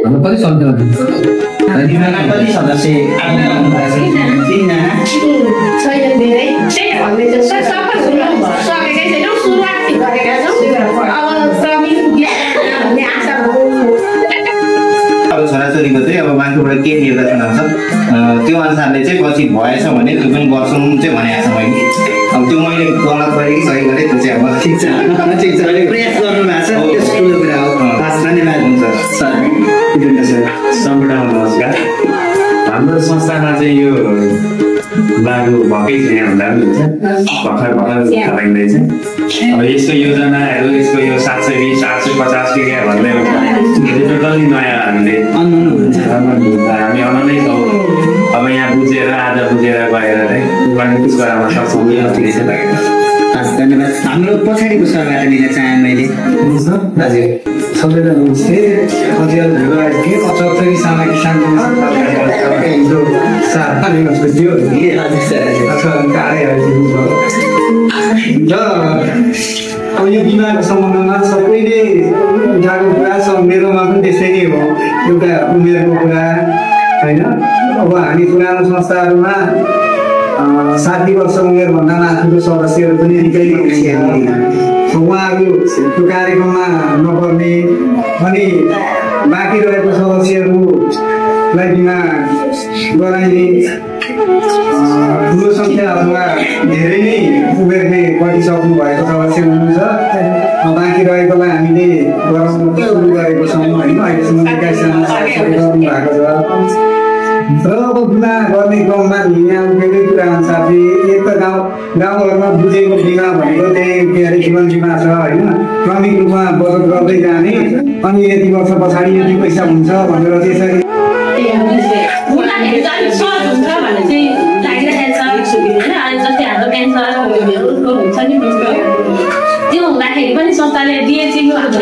कति सन्तान बिमामा कति सदस्य अब छोराछोरीको चाहिँ अब मान्छेबाट के निर्देशन आउँछ त्यो अनुसारले चाहिँ पछि भएछ भने त्यो पनि गर्छौँ चाहिँ भनेको छ मैले। अब त्यो मैले गलत गरेँ कि सही गरेँ त्यो चाहिँ अब ठिक छ प्रयास गर्नु भएको छ त्यस ठुलो कुरा हो। धन्यवाद हुन्छ सर। सम्पूर्ण नमस्कार। हाम्रो संस्थामा चाहिँ यो लागु भएकै छैन भन्दा पनि हुन्छ, भर्खर थालिँदैछ। अब यसको योजनाहरू यसको यो 720 850 रुपियाँ भन्दै टोटल्ली नयाँ हामीले हामी अननै छौँ। अब यहाँ बुझेर आज बुझेर गएर चाहिँ कन्फ्युज गराउन सक्छौँ। धन्यवाद। हाम्रो पछाडिको सरबाट लिन चाहेँ मैले। हजुर सबैलाई नमस्ते। हजुर के 75 सालमा किसान हिजो 7 तारिकको थियो अब यो बिमाको सम्बन्धमा सबैले उठाएको कुरा छ। मेरोमा पनि त्यसै नै हो, एउटा उमेरको कुरा होइन। अब हामी पुरानो संस्थाहरूमा 60 वर्ष उमेरभन्दा माथिको सदस्यहरू पनि निकै उहाँहरू त्यो कार्यक्रममा नपर्ने अनि बाँकी रहेको सदस्यहरूलाई बिमा गराइने ठुलो सङ्ख्याहरूमा धेरै नै उमेरले गरिसक्नु भएको सदस्य हुनुहुन्छ। बाँकी रहेकोलाई हामीले गराउन सुरु गरेको छौँ होइन। अहिलेसम्म 21 जना गर्नु भएको छ र अब बिमा गर्ने क्रममा यहाँ उठेकै कुरा अनुसार चाहिँ एक त गाउँघरमा बुझेको बिमा भनेको त्यही के अरे जीवन बिमा छ होइन। क्रमिक रूपमा बचत गर्दै जाने अनि यति वर्ष पछाडि यति पैसा हुन्छ भनेर त्यसरी त्यो हुँदाखेरि पनि संस्थाले दिएपछि बिमाबाट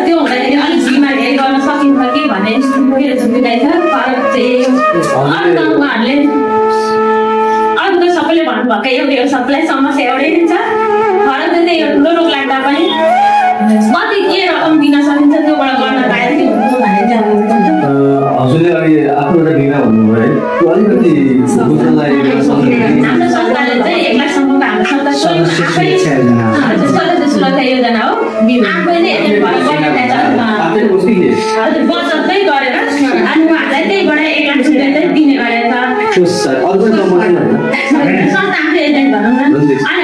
त्यो हुँदाखेरि अलिक बिमा धेरै गर्न सकिन्छ कि भन्ने मेरो जुटिरहेछ। फरक चाहिँ अरू उहाँहरूले अरू त सबैले भन्नुभएको एउटै सबैलाई समस्या एउटै नै छ। फरक चाहिँ यो ठुलो रोग लाग्दा पनि कति के रकम दिन सकिन्छ त्योबाट गर्न पाए त्यो हुन्छ भन्ने चाहिँ हजुरले अहिले आफ्नो एउटा बिमा भन्नुभयो है, त्यो अलिकति बुझ्नलाई हाम्रो संस्थाले चाहिँ 1 लाखसम्मको हाम्रो संस्था सदस्य सुरक्षा योजना हो। आफैले हजुर बचतै गरेर अनि उहाँहरूलाई त्यहीबाट 1 लाख रुपियाँ चाहिँ दिने गरेर छ। संस्था आफै एजेन्ट भनौँ न। अनि